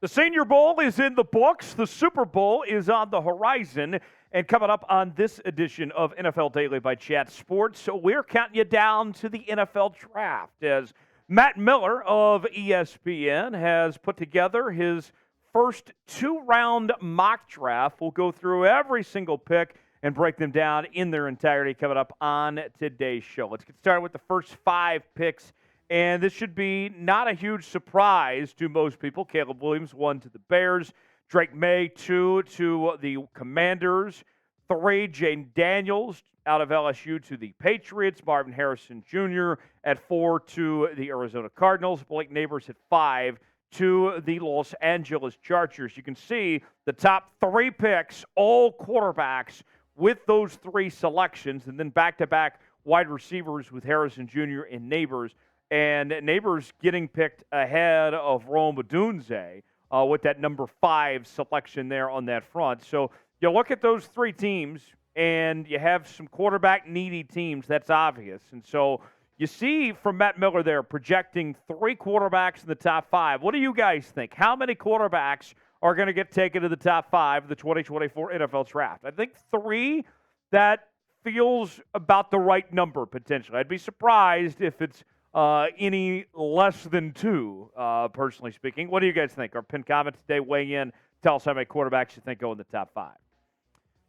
The Senior Bowl is in the books. The Super Bowl is on the horizon. And coming up on this edition of NFL Daily by Chat Sports, so we're counting you down to the NFL Draft as Matt Miller of ESPN has put together his first two-round mock draft. We'll go through every single pick and break them down in their entirety coming up on today's show. Let's get started with the first five picks. And this should be not a huge surprise to most people. Caleb Williams, 1 to the Bears. Drake Maye, 2 to the Commanders. 3, Jayden Daniels out of LSU to the Patriots. Marvin Harrison Jr. at 4 to the Arizona Cardinals. Malik Nabers at 5 to the Los Angeles Chargers. You can see the top 3 picks, all quarterbacks with those 3 selections, and then back-to-back wide receivers with Harrison Jr. and Nabers. And Nabers getting picked ahead of Odunze with that number 5 selection there on that front. So you look at those 3 teams, and you have some quarterback-needy teams. That's obvious. And so you see from Matt Miller there projecting 3 quarterbacks in the top 5. What do you guys think? How many quarterbacks are going to get taken to the top 5 of the 2024 NFL Draft? I think 3. That feels about the right number, potentially. I'd be surprised if it's any less than 2, personally speaking. What do you guys think? Our pinned comment today, weigh in. Tell us how many quarterbacks you think go in the top 5.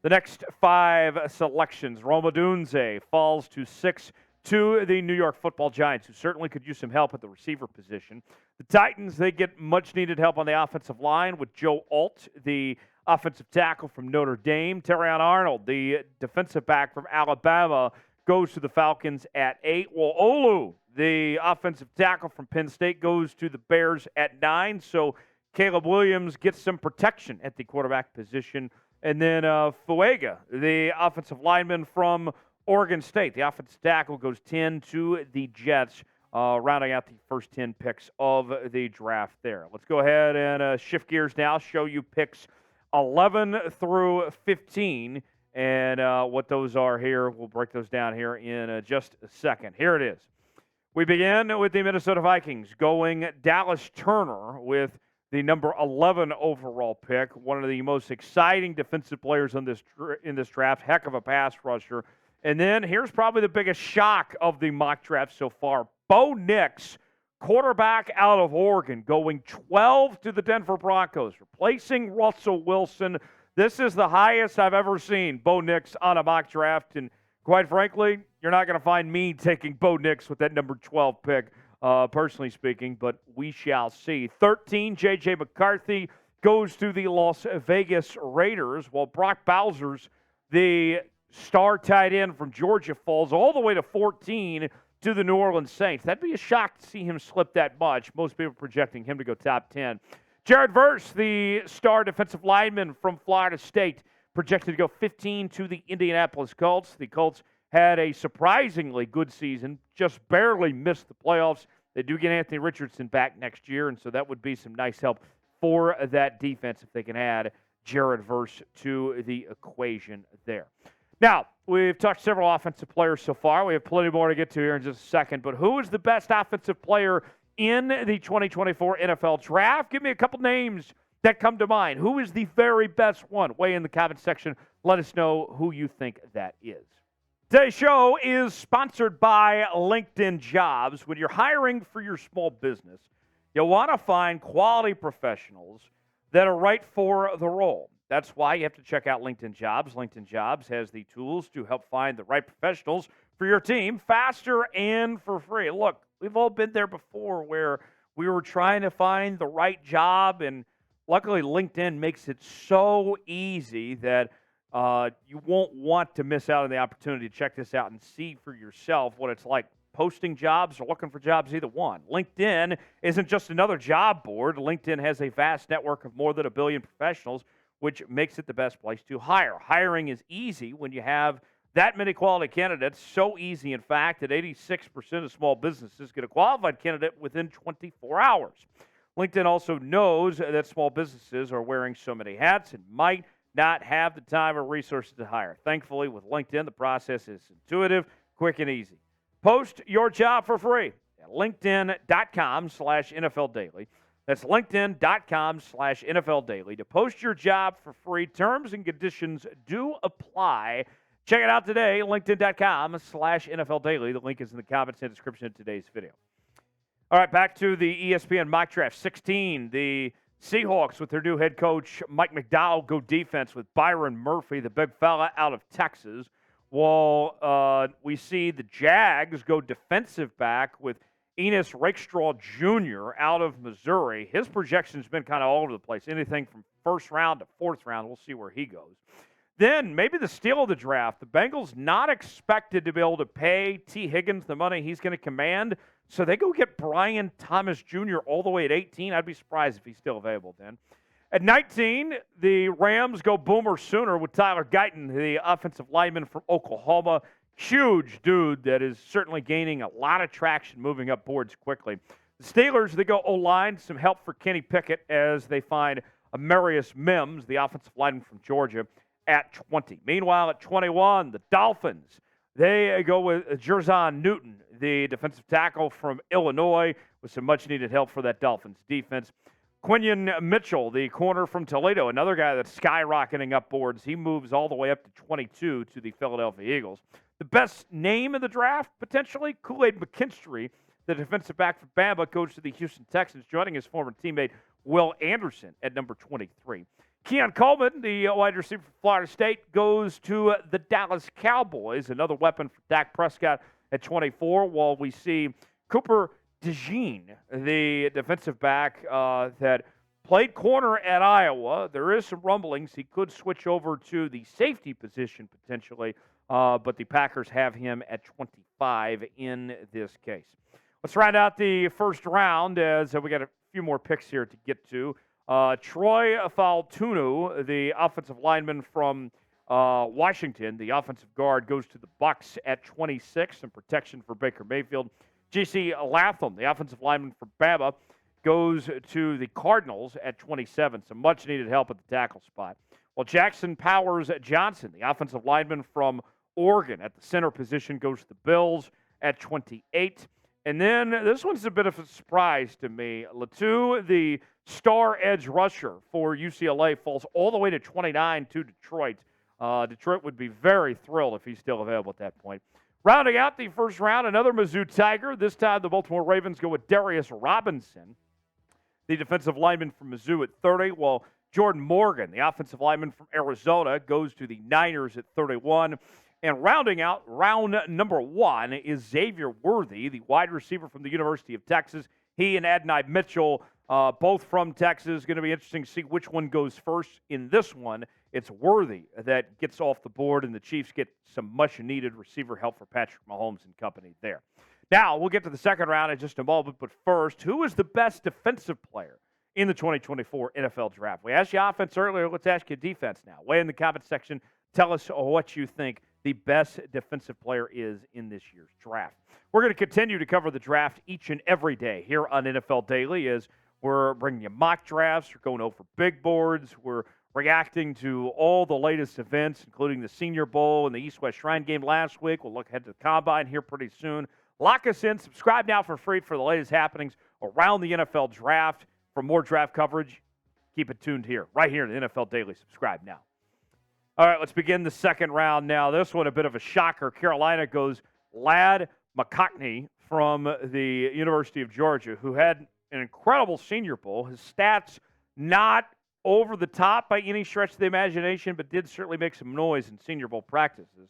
The next 5 selections, Odunze falls to 6 to the New York Football Giants, who certainly could use some help at the receiver position. The Titans, they get much-needed help on the offensive line with Joe Alt, the offensive tackle from Notre Dame. Terrion Arnold, the defensive back from Alabama, goes to the Falcons at 8. Well, Olu, the offensive tackle from Penn State, goes to the Bears at 9. So Caleb Williams gets some protection at the quarterback position. And then Fuaga, the offensive lineman from Oregon State, the offensive tackle, goes 10 to the Jets, rounding out the first 10 picks of the draft there. Let's go ahead and shift gears now, show you picks 11 through 15. And what those are here, we'll break those down here in just a second. Here it is. We begin with the Minnesota Vikings going Dallas Turner with the number 11 overall pick, one of the most exciting defensive players in this draft, heck of a pass rusher. And then here's probably the biggest shock of the mock draft so far. Bo Nix, quarterback out of Oregon, going 12 to the Denver Broncos, replacing Russell Wilson. This is the highest I've ever seen Bo Nix on a mock draft, and quite frankly, you're not going to find me taking Bo Nix with that number 12 pick, personally speaking, but we shall see. 13, J.J. McCarthy goes to the Las Vegas Raiders, while Brock Bowser's, the star tight end from Georgia, falls all the way to 14 to the New Orleans Saints. That'd be a shock to see him slip that much. Most people projecting him to go top 10. Jared Verse, the star defensive lineman from Florida State, projected to go 15 to the Indianapolis Colts. The Colts had a surprisingly good season, just barely missed the playoffs. They do get Anthony Richardson back next year, and so that would be some nice help for that defense if they can add Jared Verse to the equation there. Now, we've touched several offensive players so far. We have plenty more to get to here in just a second, but who is the best offensive player in the 2024 NFL Draft? Give me a couple names that come to mind. Who is the very best one? Weigh in the comment section. Let us know who you think that is. Today's show is sponsored by LinkedIn Jobs. When you're hiring for your small business, you'll want to find quality professionals that are right for the role. That's why you have to check out LinkedIn Jobs. LinkedIn Jobs has the tools to help find the right professionals for your team faster and for free. Look, we've all been there before where we were trying to find the right job, and luckily LinkedIn makes it so easy that you won't want to miss out on the opportunity to check this out and see for yourself what it's like posting jobs or looking for jobs, either one. LinkedIn isn't just another job board. LinkedIn has a vast network of more than 1 billion professionals, which makes it the best place to hire. Hiring is easy when you have that many quality candidates. So easy, in fact, that 86% of small businesses get a qualified candidate within 24 hours. LinkedIn also knows that small businesses are wearing so many hats and might not have the time or resources to hire. Thankfully, with LinkedIn, the process is intuitive, quick, and easy. Post your job for free at linkedin.com/NFL Daily. That's linkedin.com/NFL Daily to post your job for free. Terms and conditions do apply. Check it out today, linkedin.com/NFL Daily. The link is in the comments and description of today's video. All right, back to the ESPN Mock Draft 16. The Seahawks with their new head coach, Mike McDowell, go defense with Byron Murphy, the big fella out of Texas. While we see the Jags go defensive back with Enos Rakestraw Jr. out of Missouri. His projection's been kind of all over the place, anything from first round to fourth round. We'll see where he goes. Then maybe the steal of the draft. The Bengals not expected to be able to pay T. Higgins the money he's going to command, so they go get Brian Thomas Jr. all the way at 18. I'd be surprised if he's still available then. At 19, the Rams go Boomer Sooner with Tyler Guyton, the offensive lineman from Oklahoma. Huge dude that is certainly gaining a lot of traction moving up boards quickly. The Steelers, they go O-line, some help for Kenny Pickett as they find Amarius Mims, the offensive lineman from Georgia, at 20. Meanwhile, at 21, the Dolphins, they go with Jerzon Newton, the defensive tackle from Illinois, with some much-needed help for that Dolphins defense. Quinion Mitchell, the corner from Toledo, another guy that's skyrocketing up boards. He moves all the way up to 22 to the Philadelphia Eagles. The best name of the draft, potentially, Kool-Aid McKinstry, the defensive back from BAMA, goes to the Houston Texans, joining his former teammate Will Anderson at number 23. Keon Coleman, the wide receiver from Florida State, goes to the Dallas Cowboys, another weapon for Dak Prescott at 24, while we see Cooper DeJean, the defensive back that played corner at Iowa. There is some rumblings. He could switch over to the safety position potentially, but the Packers have him at 25 in this case. Let's round out the first round as we got a few more picks here to get to. Troy Faltunu, the offensive lineman from Washington, the offensive guard, goes to the Bucs at 26, some protection for Baker Mayfield. J.C. Latham, the offensive lineman for Bama, goes to the Cardinals at 27. Some much-needed help at the tackle spot. While Jackson Powers Johnson, the offensive lineman from Oregon at the center position, goes to the Bills at 28. And then this one's a bit of a surprise to me. Latu, the star edge rusher for UCLA, falls all the way to 29 to Detroit. Detroit would be very thrilled if he's still available at that point. Rounding out the first round, another Mizzou Tiger. This time the Baltimore Ravens go with Darius Robinson, the defensive lineman from Mizzou at 30, while Jordan Morgan, the offensive lineman from Arizona, goes to the Niners at 31. And rounding out round number one is Xavier Worthy, the wide receiver from the University of Texas. He and Adonai Mitchell, both from Texas. Going to be interesting to see which one goes first in this one. It's Worthy that gets off the board, and the Chiefs get some much-needed receiver help for Patrick Mahomes and company there. Now, we'll get to the second round in just a moment, but first, who is the best defensive player in the 2024 NFL Draft? We asked you offense earlier. Let's ask you defense now. Weigh in the comment section. Tell us what you think the best defensive player is in this year's draft. We're going to continue to cover the draft each and every day here on NFL Daily as we're bringing you mock drafts. We're going over big boards. We're reacting to all the latest events, including the Senior Bowl and the East-West Shrine game last week. We'll look ahead to the Combine here pretty soon. Lock us in. Subscribe now for free for the latest happenings around the NFL Draft. For more draft coverage, keep it tuned here, right here to NFL Daily. Subscribe now. All right, let's begin the second round now. This one, a bit of a shocker. Carolina goes Ladd McConkey from the University of Georgia, who had an incredible Senior Bowl. His stats not over the top by any stretch of the imagination, but did certainly make some noise in Senior Bowl practices.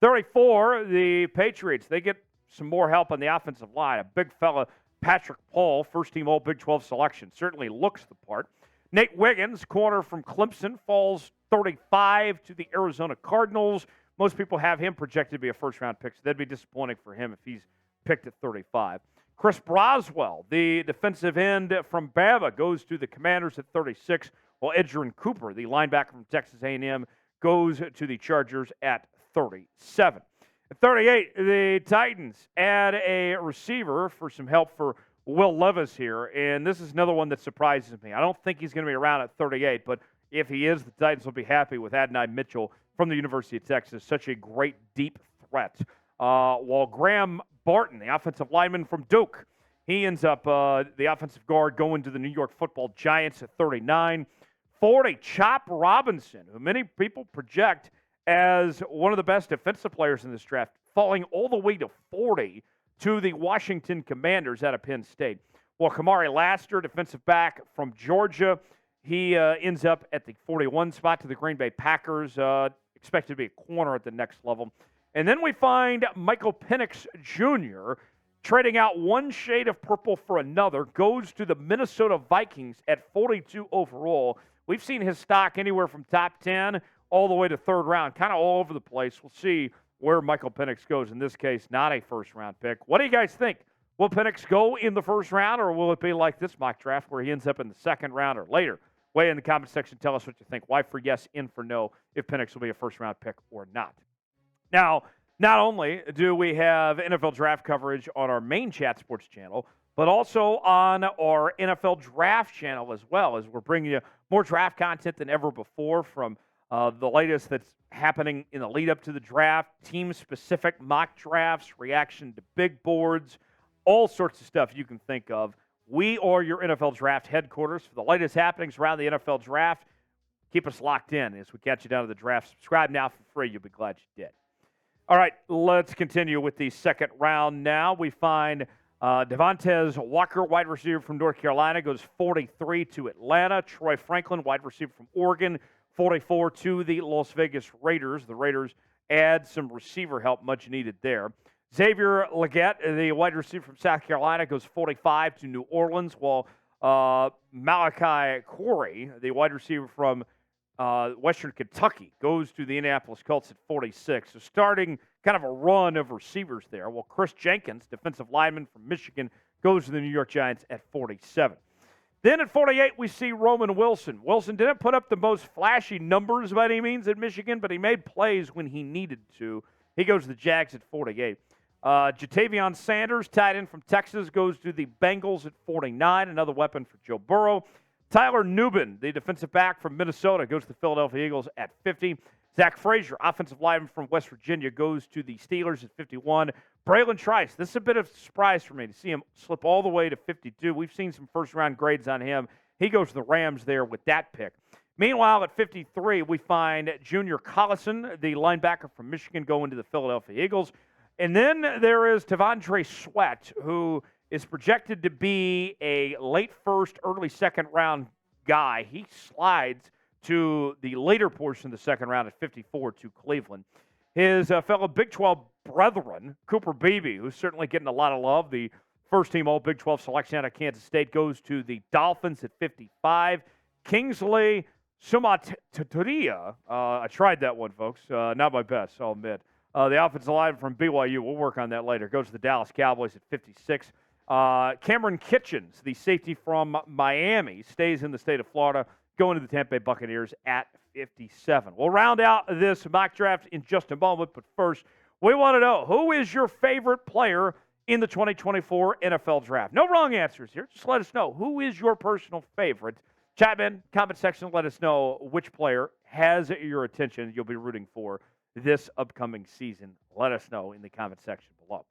34, the Patriots, they get some more help on the offensive line. A big fella, Patrick Paul, first-team All-Big 12 selection, certainly looks the part. Nate Wiggins, corner from Clemson, falls 35 to the Arizona Cardinals. Most people have him projected to be a first-round pick, so that'd be disappointing for him if he's picked at 35. Chris Broswell, the defensive end from Bama, goes to the Commanders at 36, while Edgerrin Cooper, the linebacker from Texas A&M, goes to the Chargers at 37. At 38, the Titans add a receiver for some help for Will Levis here, and this is another one that surprises me. I don't think he's going to be around at 38, but if he is, the Titans will be happy with Adonai Mitchell from the University of Texas, such a great deep threat. While Graham Barton, the offensive lineman from Duke, He ends up, the offensive guard, going to the New York Football Giants at 39. 40, Chop Robinson, who many people project as one of the best defensive players in this draft, falling all the way to 40 to the Washington Commanders out of Penn State. Well, Kamari Laster, defensive back from Georgia, he ends up at the 41 spot to the Green Bay Packers, expected to be a corner at the next level. And then we find Michael Penix Jr., trading out one shade of purple for another, goes to the Minnesota Vikings at 42 overall. We've seen his stock anywhere from top 10 all the way to third round, kind of all over the place. We'll see where Michael Penix goes. In this case, not a first-round pick. What do you guys think? Will Penix go in the first round, or will it be like this mock draft where he ends up in the second round or later? Weigh in the comment section. Tell us what you think. Y for yes, in for no, if Penix will be a first-round pick or not. Now, not only do we have NFL draft coverage on our main Chat Sports channel, but also on our NFL draft channel as well, as we're bringing you more draft content than ever before, from the latest that's happening in the lead up to the draft, team-specific mock drafts, reaction to big boards, all sorts of stuff you can think of. We are your NFL draft headquarters for the latest happenings around the NFL draft. Keep us locked in as we catch you down to the draft. Subscribe now for free. You'll be glad you did. All right, let's continue with the second round now. We find Devontae Walker, wide receiver from North Carolina, goes 43 to Atlanta. Troy Franklin, wide receiver from Oregon, 44 to the Las Vegas Raiders. The Raiders add some receiver help, much needed there. Xavier Legette, the wide receiver from South Carolina, goes 45 to New Orleans, while Malachi Corey, the wide receiver from Western Kentucky, goes to the Indianapolis Colts at 46. So starting kind of a run of receivers there. Well, Chris Jenkins, defensive lineman from Michigan, goes to the New York Giants at 47. Then at 48, we see Roman Wilson. Wilson didn't put up the most flashy numbers by any means at Michigan, but he made plays when he needed to. He goes to the Jags at 48. Jatavion Sanders, tight end from Texas, goes to the Bengals at 49, another weapon for Joe Burrow. Tyler Nubin, the defensive back from Minnesota, goes to the Philadelphia Eagles at 50. Zach Frazier, offensive lineman from West Virginia, goes to the Steelers at 51. Braylon Trice, this is a bit of a surprise for me to see him slip all the way to 52. We've seen some first-round grades on him. He goes to the Rams there with that pick. Meanwhile, at 53, we find Junior Collison, the linebacker from Michigan, going to the Philadelphia Eagles. And then there is T'Vondre Sweat, who is projected to be a late first, early second round guy. He slides to the later portion of the second round at 54 to Cleveland. His fellow Big 12 brethren, Cooper Beebe, who's certainly getting a lot of love, the first-team All-Big 12 selection out of Kansas State, goes to the Dolphins at 55. Kingsley Suamataia, I tried that one, folks. Not my best, I'll admit. The offensive line from BYU, we'll work on that later, goes to the Dallas Cowboys at 56. Cameron Kitchens, the safety from Miami, stays in the state of Florida, going to the Tampa Bay Buccaneers at 57. We'll round out this mock draft in just a moment, but first, we want to know, who is your favorite player in the 2024 NFL Draft? No wrong answers here. Just let us know, who is your personal favorite? Chat in, comment section, let us know which player has your attention you'll be rooting for this upcoming season. Let us know in the comment section below.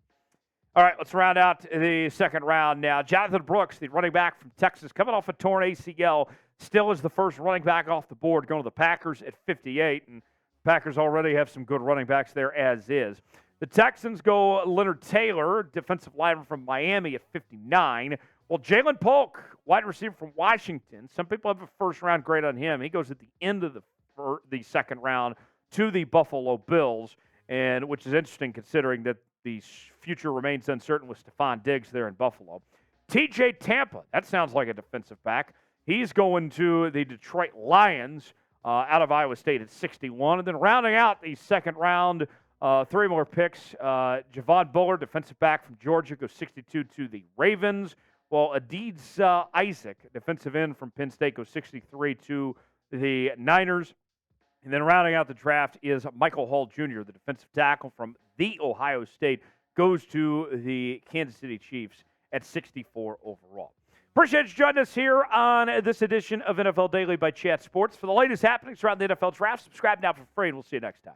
All right, let's round out the second round now. Jonathan Brooks, the running back from Texas, coming off a torn ACL, still is the first running back off the board, going to the Packers at 58, and Packers already have some good running backs there as is. The Texans go Leonard Taylor, defensive lineman from Miami at 59. Well, Jalen Polk, wide receiver from Washington, some people have a first-round grade on him. He goes at the end of the second round to the Buffalo Bills, and which is interesting considering that the future remains uncertain with Stephon Diggs there in Buffalo. TJ Tampa, that sounds like a defensive back. He's going to the Detroit Lions out of Iowa State at 61. And then rounding out the second round, three more picks. Javon Bullard, defensive back from Georgia, goes 62 to the Ravens. While Adiz Isaac, defensive end from Penn State, goes 63 to the Niners. And then rounding out the draft is Michael Hall Jr., the defensive tackle from the Ohio State, goes to the Kansas City Chiefs at 64 overall. Appreciate you joining us here on this edition of NFL Daily by Chat Sports. For the latest happenings around the NFL Draft, subscribe now for free, and we'll see you next time.